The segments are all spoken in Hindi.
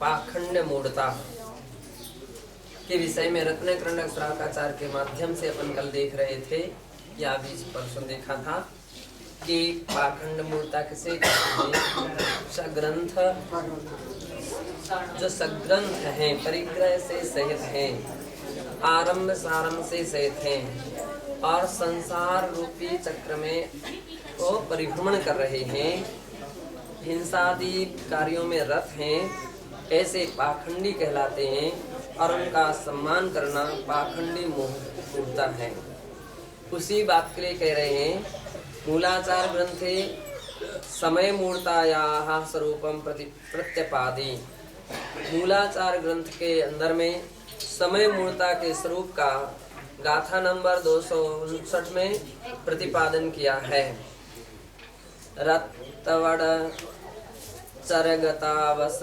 पाखंड मूढ़ता के विषय में रत्नकर्ण श्रावकाचार्य के माध्यम से अपन कल देख रहे थे या अभी परसों देखा था कि पाखंड मूढ़ता किसे कहते हैं। सग्रंथ जो सग्रंथ हैं परिग्रह से सहित हैं, आरंभ सारंभ से सहित हैं और संसार रूपी चक्र में वो परिभ्रमण कर रहे हैं, हिंसादि कार्यों में रत हैं, ऐसे पाखंडी कहलाते हैं और उनका सम्मान करना पाखंडी मूढ़ता है। उसी बात के लिए कह रहे हैं मूलाचार ग्रंथे समय मूढ़तायाः स्वरूपम प्रत्यपादि। मूलाचार ग्रंथ के अंदर में समय मूढ़ता के स्वरूप का गाथा नंबर 259 में प्रतिपादन किया है। रत्तवड़ चरगतावस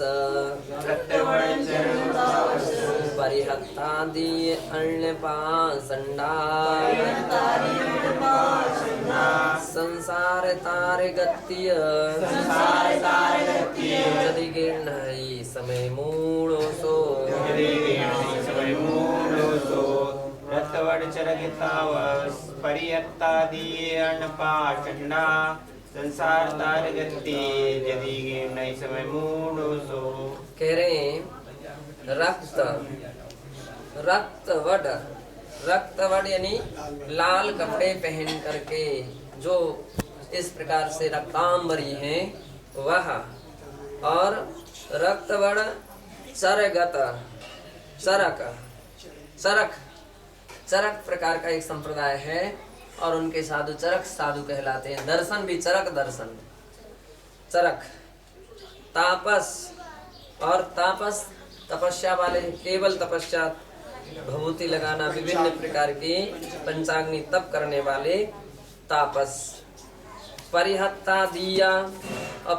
परिहत्तादि अन्यपाषण्डा संसार तारगत्य यदि गिर्णहि समय मूढ़ोसो रत्तवड़ चरगतावस परिहत्तादि अन्यपाषण्डा संसार तारगति यदि नहीं समय मूढ़ोसो। कह रहे हैं रक्तवड़ यानी लाल कपड़े पहन करके जो इस प्रकार से रक्तांबरी हैं वह, और रक्तवड़ चरगत चरक प्रकार का एक संप्रदाय है और उनके साधु चरक साधु कहलाते हैं। दर्शन भी चरक दर्शन, चरक तापस, और तापस तपस्या वाले, केवल तपस्या भभूति लगाना, विभिन्न प्रकार की पंचाग्नि तप करने वाले तापस। परिहत्ता दिया और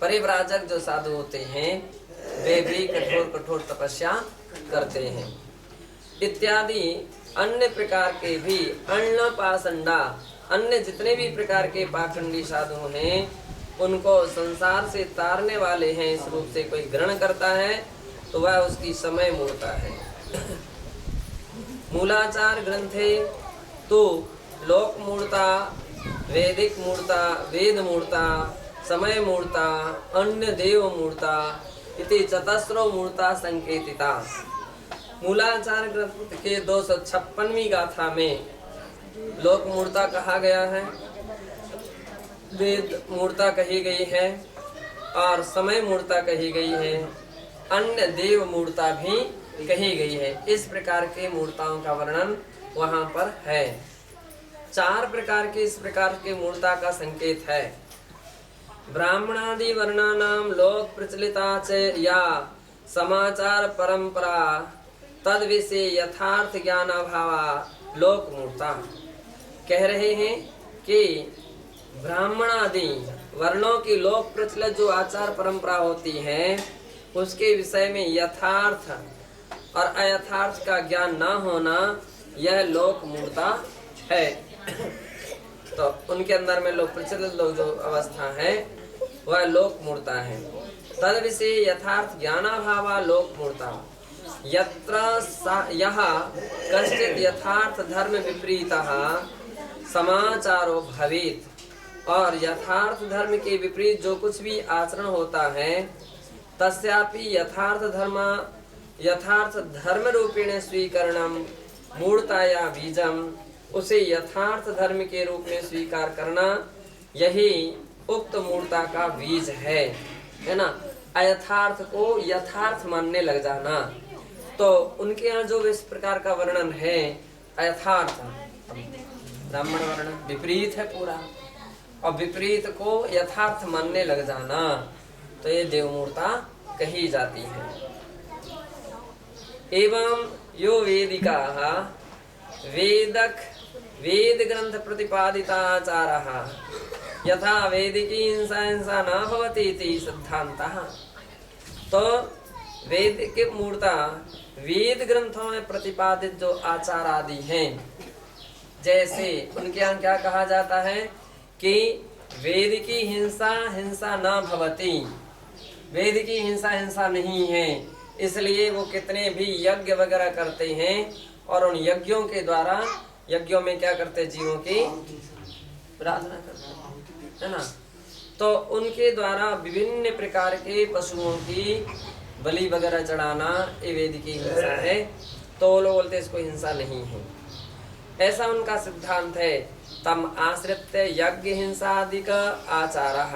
परिव्राजक जो साधु होते हैं वे भी कठोर तपस्या करते हैं। इत्यादि अन्य प्रकार के भी अन्नपाषण्डा, अन्य जितने भी प्रकार के पाखंडी साधु हैं उनको संसार से तारने वाले हैं, इस रूप से कोई ग्रहण करता है तो वह उसकी समय मूढ़ता है। मूलाचार ग्रंथे तो लोक मूढ़ता, वैदिक मूढ़ता, वेद मूढ़ता, समय मूढ़ता, अन्य देव मूढ़ता इति चतस्रो मूढ़ता संकेतिता। मूलाचार ग्रंथ के 256वीं गाथा में लोक मूढ़ता कहा गया है, वेद मूढ़ता कही गई है और समय मूढ़ता कही गई है, अन्य देव मूढ़ता भी कही गई है। इस प्रकार के मूढ़ताओं का वर्णन वहाँ पर है। 4 प्रकार के इस प्रकार के मूढ़ता का संकेत है। ब्राह्मणादि वर्णानाम लोक प्रचलिता च या समाचार परंपरा तद विषय यथार्थ ज्ञान अभावा लोक मूढ़ता। कह रहे हैं कि ब्राह्मण आदि वर्णों की लोक प्रचलित जो आचार परंपरा होती है उसके विषय में यथार्थ और अयथार्थ का ज्ञान ना होना यह लोक मूढ़ता है। तो उनके अंदर में लोक प्रचलित लोग जो अवस्था है वह लोक मूढ़ता है। तद विषय यथार्थ ज्ञानाभावा लोक मूढ़ता। यत्र यह कश्चित् यथार्थ धर्म विपरीतः समाचारो भवेत्, और यथार्थ धर्म के विपरीत जो कुछ भी आचरण होता है तस्यापि यथार्थ धर्म रूपेण स्वीकरणम मूढ़ताया बीजम, उसे यथार्थ धर्म के रूप में स्वीकार करना यही उक्त मूढ़ता का बीज है ना। अयथार्थ को यथार्थ मानने लग जाना, तो उनके यहाँ जो इस प्रकार का वर्णन है अयथार्थ, ब्राह्मण वर्ण विपरीत है पूरा, और विपरीत को यथार्थ मानने लग जाना तो ये देवमूढ़ता कही जाती है। एवं यो वेदिकाः वेद ग्रंथ प्रतिपादिताचारः यथा वेदिकी हिंसा न भवति इति सिद्धान्तः। तो वेद के मूढ़ता वेद ग्रंथों में प्रतिपादित जो आचार आदि हैं, जैसे उनके यहाँ क्या कहा जाता है कि वेद की हिंसा न भवति, वेद की हिंसा नहीं है, इसलिए वो कितने भी यज्ञ वगैरह करते हैं और उन यज्ञों के द्वारा, यज्ञों में क्या करते, जीवों की प्रार्थना करते हैं, है ना। तो उनके द्वारा विभिन्न प्रकार के पशुओं की बलि वगैरह चढ़ाना ये वेद की हिंसा है। तो वो लोग बोलते इसको हिंसा नहीं है, ऐसा उनका सिद्धांत है। तम आश्रित यज्ञ हिंसादिक आचारः,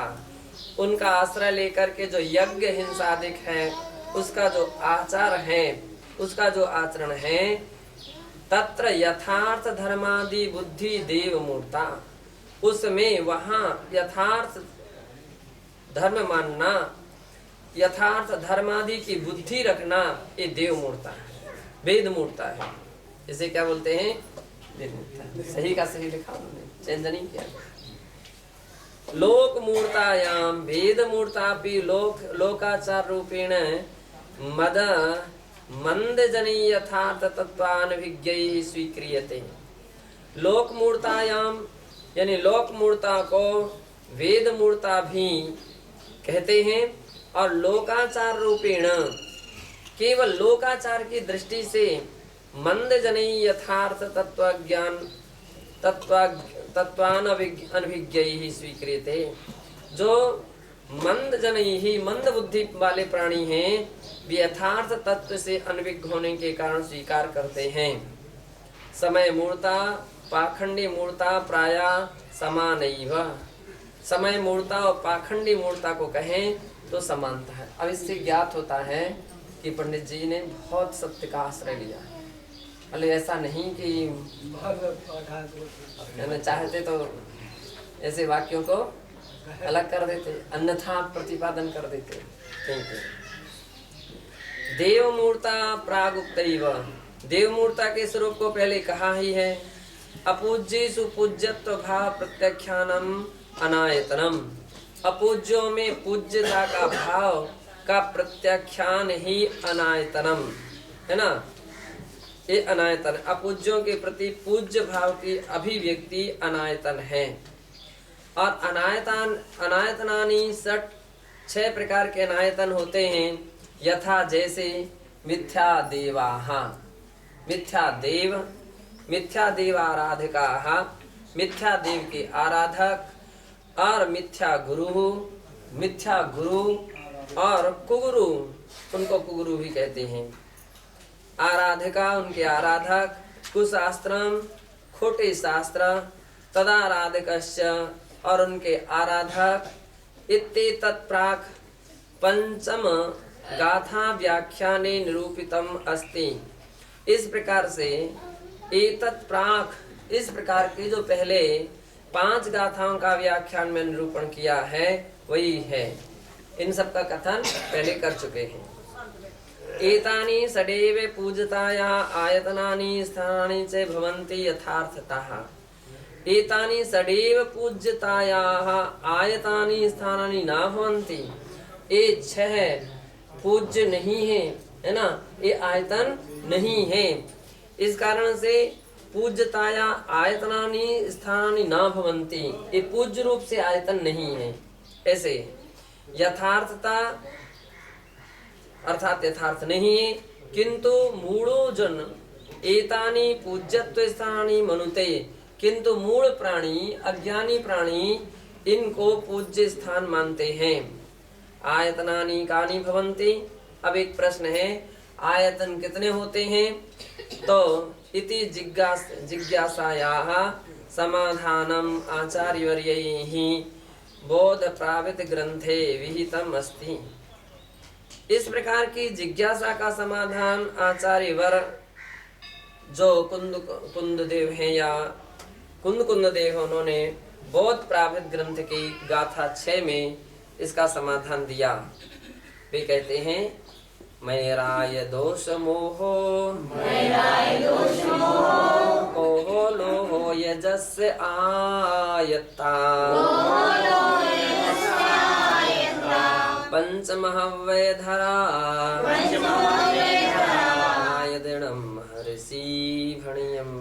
उनका आश्रय लेकर के जो यज्ञ हिंसादिक है उसका जो आचार है, उसका जो आचरण है, तत्र यथार्थ धर्मादि बुद्धि देव मूर्ता, उसमें वहाँ यथार्थ धर्म मानना, यथार्थ धर्मादि की बुद्धि रखना, ये देव मूर्ता है, वेद मूर्ता है। इसे क्या बोलते हैं, वेद मूर्ता। सही का सही लिखा उन्होंने, चेंज नहीं किया। लोक मूर्तायाम वेद मूर्तापि लोकाचार रूपेण मद मंद जनी यथार्थ तत्वानभिज्ञैः स्वीक्रियते। लोक मूर्तायाम यानी लोक मूर्ता को वेद मूर्ता भी कहते हैं, और लोकाचार रूपेण केवल लोकाचार की दृष्टि से मंद जनी यथार्थ तत्वानभिज्ञैः स्वीक्रियते। जो मंद जनी ही मंद बुद्धि वाले प्राणी हैं, वे यथार्थ तत्व से अनभिज्ञ होने के कारण स्वीकार करते हैं। समय मूर्ता पाखंडी मूर्ता प्रायः समानैव, समय मूर्ता और पाखंडी मूर्ता को कहें तो समानता है। अब इससे ज्ञात होता है कि पंडित जी ने बहुत सत्य का आश्रय लिया है। अरे ऐसा नहीं कि चाहते तो ऐसे वाक्यों को अलग कर देते, अन्यथा प्रतिपादन कर देते। देव मूर्ता प्रागुक्तैव, देव मूर्ता के स्वरूप को पहले कहा ही है। अपूज्येषु पूज्यत्व भाव प्रत्याख्यानम अनायतनम, अपूज्यों में पूज्यता का भाव का प्रत्याख्यान ही अनायतनम है ना। ये अनायतन, अपूज्यों के प्रति पूज्य भाव की अभिव्यक्ति अनायतन है। और अनायतनानि 6 प्रकार के अनायतन होते हैं। यथा जैसे मिथ्या देवाः, मिथ्या देव, मिथ्या देव आराधकाः, मिथ्या देव के आराधक, और मिथ्या गुरु, मिथ्या गुरु और कुगुरु, उनको कुगुरु भी कहते हैं। आराधिका उनके आराधक, कुशास्त्रम खोटे शास्त्र, तदाराधकस्य और उनके आराधक, इत्येतत् प्राक् पंचम गाथा व्याख्याने निरूपितम अस्ति। इस प्रकार से एतत् प्राक्, इस प्रकार की जो पहले 5 गाथाओं का व्याख्यान में निरूपण किया है वही है। इन सब का कथन पहले कर चुके हैं। एतानि सदैव पूजताया आयतनानि स्थानानि च भवन्ति यथार्थतः। एतानि सदैव पूज्यतायाः आयतानि स्थानानि न भवन्ति। ये 6 पूज्य नहीं है, है ना, ये आयतन नहीं है। इस कारण से पूज्यताया आयतनानि स्थानानि न भवन्ति, ये पूज्य रूप से आयतन नहीं है। ऐसे यथार्थता अर्थात यथार्थ नहीं है, किंतु मूढ़ो जन एतानि पूज्यत्व स्थानानि मनुते, किंतु मूढ़ प्राणी, अज्ञानी प्राणी इनको पूज्य स्थान मानते हैं। आयतनानि कानि भवन्ति, अब एक प्रश्न है, आयतन कितने होते हैं? तो इति जिज्ञासायाः समाधानम आचार्यवर्यैः बोध प्रावित ग्रंथे विहितम अस्ति। इस प्रकार की जिज्ञासा का समाधान आचार्य वर जो कुंद देव हैं या कुंद देव, उन्होंने बौद्ध प्रावित ग्रंथ की गाथा 6 में इसका समाधान दिया। वे कहते हैं, मैराय दोष मोहो ओहो लोहो यजस्य आयत्ता पंचमहव्यधरा आयदणं महर्षि भणियम्।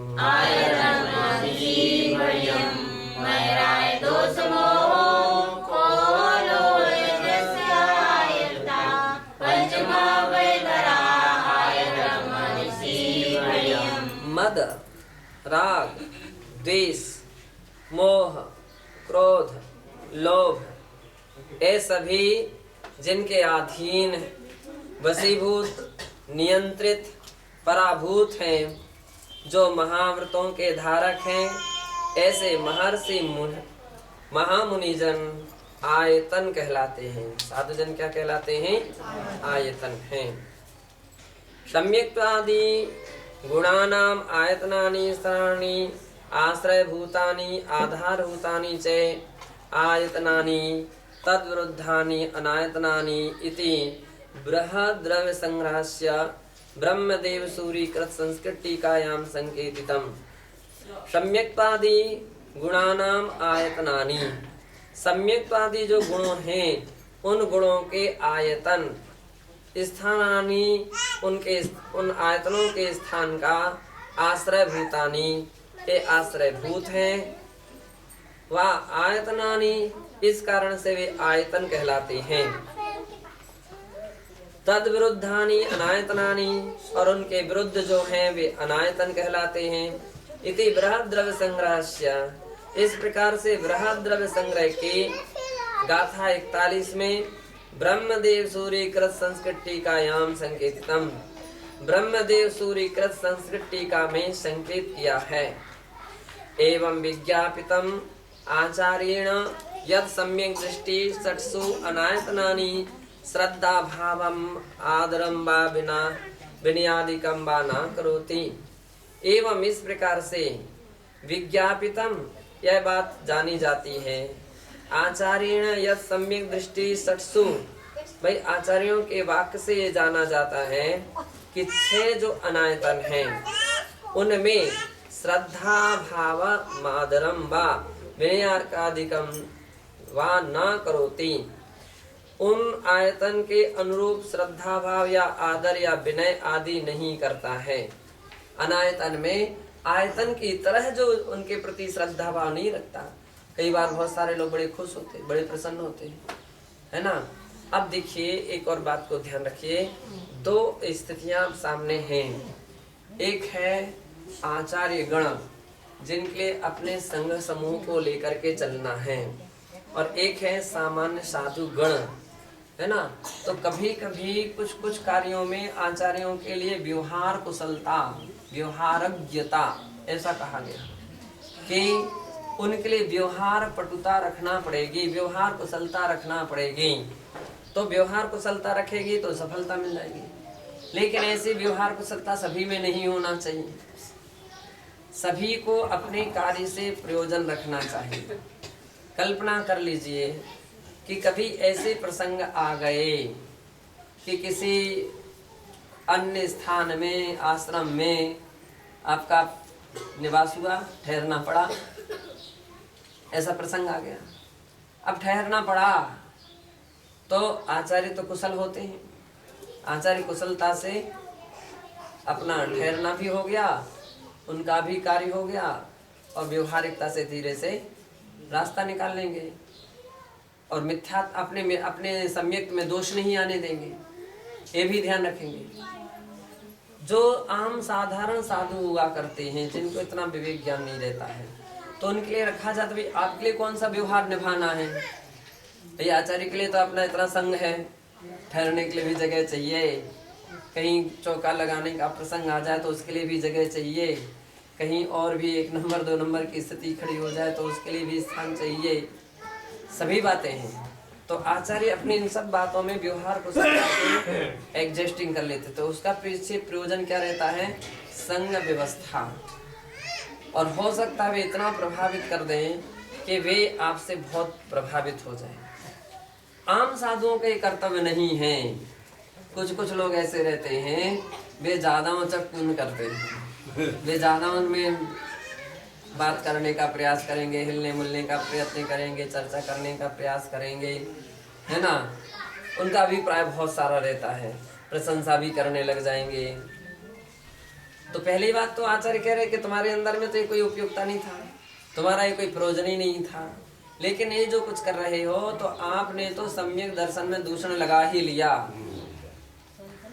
मद, राग, द्वेष, मोह, क्रोध, लोभ, ये सभी जिनके अधीन वशीभूत, नियंत्रित, पराभूत हैं, जो महाव्रतों के धारक हैं, ऐसे महर्षि महामुनिजन आयतन कहलाते हैं। साधुजन क्या कहलाते हैं? आयतन हैं। सम्यक्त्वादि गुणानाम आयतनानि स्थानानि आश्रयभूतानि आधारभूतानि च आयतनानि तद्विरुद्धानि अनायतनानि इति बृहद्रव्य संग्रहस्य ब्रह्मदेव सूरीकृत संस्कृत टीकायां संकेतितम्। सम्यक्त्वादि गुणानाम आयतनानि, सम्यक्त्वादि जो गुण हैं उन गुणों के आयतन, स्थानानि उनके उन आयतनों के स्थान का, आश्रयभूतानि ये आश्रयभूत हैं, व आयतनानि इस कारण से वे आयतन कहलाते हैं। तद विरुद्धानि अनायतनानि और उनके विरुद्ध जो हैं वे अनायतन कहलाते हैं। इति बृहद द्रव्य संग्रहस्य, इस प्रकार से बृहद द्रव्य संग्रह की गाथा 41 में ब्रह्मदेव सूरीकृत संस्कृत टीकायाम संकेतितम, ब्रह्मदेव सूरीकृत संस्कृत टीका में संकेत किया है। एवं विज्ञापितम आचार्येण यद सम्यक दृष्टि षट्सु अनायतनानि श्रद्धा भावम आदरम वा बिना विनयादिकम वा न करोति। एवं इस प्रकार से विज्ञापितम यह बात जानी जाती है। आचार्येण यद सम्यक दृष्टि षट्सु, भाई आचार्यों के वाक्य से ये जाना जाता है कि 6 जो अनायतन हैं उनमें श्रद्धा भाव मादरम वा विनयादिकम वा न करोति, उन आयतन के अनुरूप श्रद्धा भाव या आदर या विनय आदि नहीं करता है। अनायतन में आयतन की तरह जो उनके प्रति श्रद्धा भाव नहीं रखता। कई बार बहुत सारे लोग बड़े खुश होते, बड़े प्रसन्न होते हैं, है ना। अब देखिए एक और बात को ध्यान रखिए, 2 स्थितियां सामने हैं। एक है आचार्य गण जिनके लिए अपने संघ समूह को लेकर के चलना है, और एक है सामान्य साधु गण, है ना। तो कभी कभी कुछ कार्यों में आचार्यों के लिए व्यवहार कुशलता, व्यवहारज्ञता ऐसा कहा गया कि उनके लिए व्यवहार पटुता रखना पड़ेगी, व्यवहार कुशलता रखना पड़ेगी। तो व्यवहार कुशलता रखेगी तो सफलता मिल जाएगी। लेकिन ऐसी व्यवहार कुशलता सभी में नहीं होना चाहिए। सभी को अपने कार्य से प्रयोजन रखना चाहिए। कल्पना कर लीजिए कि कभी ऐसे प्रसंग आ गए कि किसी अन्य स्थान में, आश्रम में आपका निवास हुआ, ठहरना पड़ा, ऐसा प्रसंग आ गया। अब ठहरना पड़ा तो आचार्य तो कुशल होते हैं, आचार्य कुशलता से अपना ठहरना भी हो गया, उनका भी कार्य हो गया, और व्यवहारिकता से धीरे से रास्ता निकाल लेंगे, और मिथ्या अपने सम्यक में दोष नहीं आने देंगे, ये भी ध्यान रखेंगे। जो आम साधारण साधु हुआ करते हैं, जिनको इतना विवेक ज्ञान नहीं रहता है, तो उनके लिए रखा जाता है आपके लिए कौन सा व्यवहार निभाना है। भाई आचार्य के लिए तो अपना इतना संग है, ठहरने के लिए भी जगह चाहिए, कहीं चौका लगाने का प्रसंग आ जाए तो उसके लिए भी जगह चाहिए, कहीं और भी 1 नंबर 2 नंबर की स्थिति खड़ी हो जाए तो उसके लिए भी स्थान चाहिए, सभी बातें हैं। तो आचार्य अपनी इन सब बातों में व्यवहार को एडजस्टिंग कर लेते, तो उसका पीछे प्रयोजन क्या रहता है? संग व्यवस्था। और हो सकता है वे इतना प्रभावित कर दें कि वे आपसे बहुत प्रभावित हो जाए। आम साधुओं के कर्तव्य नहीं है। कुछ लोग ऐसे रहते हैं, वे ज्यादा उचक पूर्ण करते हैं, वे ज्यादा उनमें बात करने का प्रयास करेंगे, हिलने मुलने का प्रयत्न करेंगे, चर्चा करने का प्रयास करेंगे, है ना। उनका अभिप्राय बहुत सारा रहता है, प्रशंसा भी करने लग जाएंगे। तो पहली बात तो आचार्य कह रहे कि तुम्हारे अंदर में तो ये कोई उपयोगिता नहीं था, तुम्हारा ये कोई प्रयोजन ही नहीं था, लेकिन ये जो कुछ कर रहे हो तो आपने तो सम्यक दर्शन में दूषण लगा ही लिया।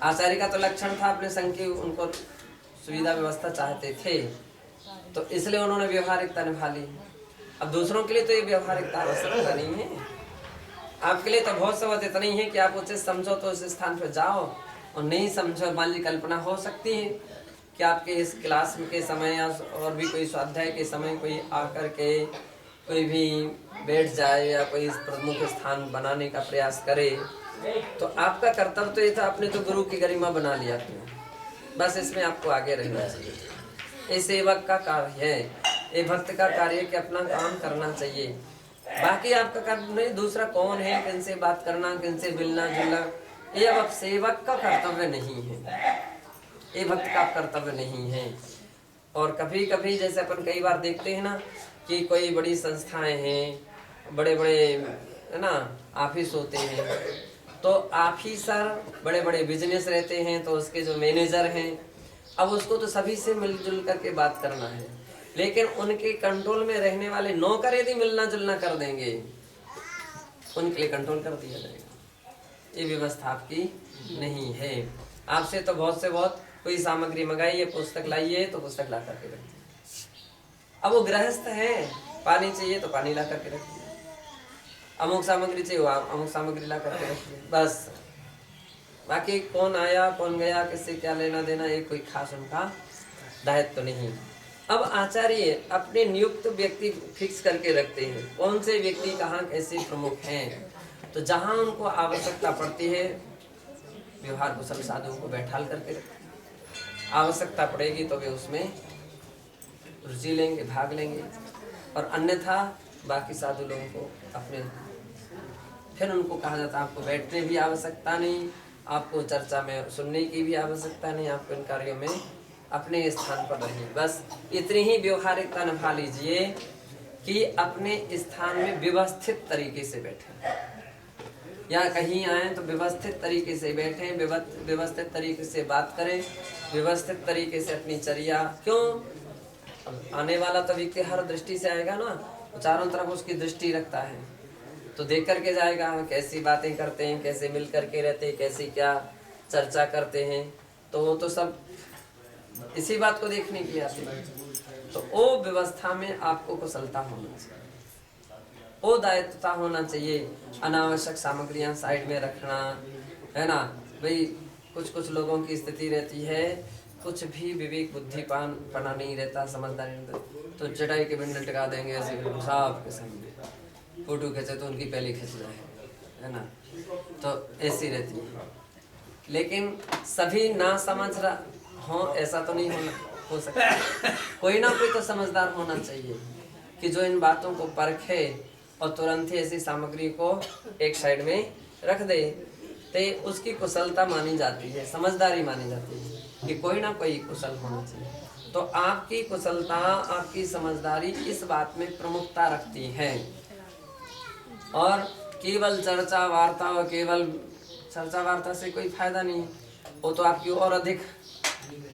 आचार्य का तो लक्षण था अपने संग की उनको सुविधा व्यवस्था चाहते थे, तो इसलिए उन्होंने व्यवहारिकता निभा ली। अब दूसरों के लिए तो ये व्यवहारिकता आवश्यकता नहीं है, आपके लिए तो बहुत सबक इतना ही है कि आप उसे समझो तो उस स्थान पर जाओ, और नहीं समझो, मान ली कल्पना हो सकती है कि आपके इस क्लास के समय या और भी कोई स्वाध्याय के समय कोई आकर के कोई भी बैठ जाए या कोई प्रमुख स्थान बनाने का प्रयास करे, तो आपका कर्तव्य तो ये था, आपने तो गुरु की गरिमा बना लिया आपने, बस इसमें आपको आगे रहना चाहिए। ये सेवक का कार्य है, ये भक्त का कार्य है कि अपना काम करना चाहिए। बाकी आपका कर्तव्य नहीं, दूसरा कौन है, किनसे बात करना, किनसे मिलना जुलना, ये अब सेवक का कर्तव्य नहीं है, ये भक्त का कर्तव्य नहीं है। और कभी कभी जैसे अपन कई बार देखते हैं ना कि कोई बड़ी संस्थाएं हैं, बड़े बड़े है ना ऑफिस होते हैं, तो ऑफिसर बड़े बड़े बिजनेस रहते हैं, तो उसके जो मैनेजर हैं, अब उसको तो सभी से मिलजुल करके बात करना है, लेकिन उनके कंट्रोल में रहने वाले नौकर यदि मिलना जुलना कर देंगे, उनके लिए कंट्रोल कर दिया जाएगा। ये व्यवस्था आपकी नहीं है। आपसे तो बहुत से बहुत कोई सामग्री मंगाइए, पुस्तक लाइए, तो पुस्तक ला करके रखिए। अब वो गृहस्थ है, पानी चाहिए तो पानी ला करके रखिए, अमुक सामग्री चाहिए अमुक सामग्री ला करके रखिए, बस। बाकी कौन आया कौन गया, किससे क्या लेना देना, ये कोई खास उनका दायित्व तो नहीं। अब आचार्य अपने नियुक्त व्यक्ति फिक्स करके रखते हैं, कौन से व्यक्ति कहाँ कैसे प्रमुख हैं, तो जहाँ उनको आवश्यकता पड़ती है व्यवहार कुशल साधुओं को बैठाल करके रखते हैं, आवश्यकता पड़ेगी तो वे उसमें रुचि लेंगे, भाग लेंगे, और अन्यथा बाकी साधु लोगों को अपने, फिर उनको कहा जाता है आपको बैठने भी आवश्यकता नहीं, आपको चर्चा में सुनने की भी आवश्यकता नहीं, आपको इन कार्यों में अपने स्थान पर रहिए, बस इतनी ही व्यवहारिकता निभा लीजिए कि अपने स्थान में व्यवस्थित तरीके से बैठे, या कहीं आए तो व्यवस्थित तरीके से बैठें, व्यवस्थित तरीके से बात करें, व्यवस्थित तरीके से अपनी चर्या, क्यों आने वाला तो व्यक्ति हर दृष्टि से आएगा ना, चारों तरफ उसकी दृष्टि रखता है, तो देख करके जाएगा कैसी बातें करते हैं, कैसे मिल करके रहते हैं, कैसी क्या चर्चा करते हैं, तो वो तो सब इसी बात को देखने के लिए आते हैं। तो वो व्यवस्था में आपको कुशलता होना चाहिए, वो दायित्वता होना चाहिए। अनावश्यक सामग्रियां साइड में रखना है ना भाई, कुछ लोगों की स्थिति रहती है, कुछ भी विवेक बुद्धिपान पना नहीं रहता, समझदारी नहीं रहता, तो चटाई के बिंडल टिका देंगे ऐसे साफ के सामने, फोटो खींचे तो उनकी पहले खींच जाए, है ना, तो ऐसी रहती है। लेकिन सभी ना समझ रहा हो ऐसा तो नहीं हो सकता, कोई ना कोई तो समझदार होना चाहिए कि जो इन बातों को परखे और तुरंत ही ऐसी सामग्री को एक साइड में रख दे, तो उसकी कुशलता मानी जाती है, समझदारी मानी जाती है कि कोई ना कोई कुशल होना चाहिए। तो आपकी कुशलता, आपकी समझदारी इस बात में प्रमुखता रखती है, और केवल चर्चा वार्ता और केवल चर्चा वार्ता से कोई फायदा नहीं, वो तो आपकी और अधिक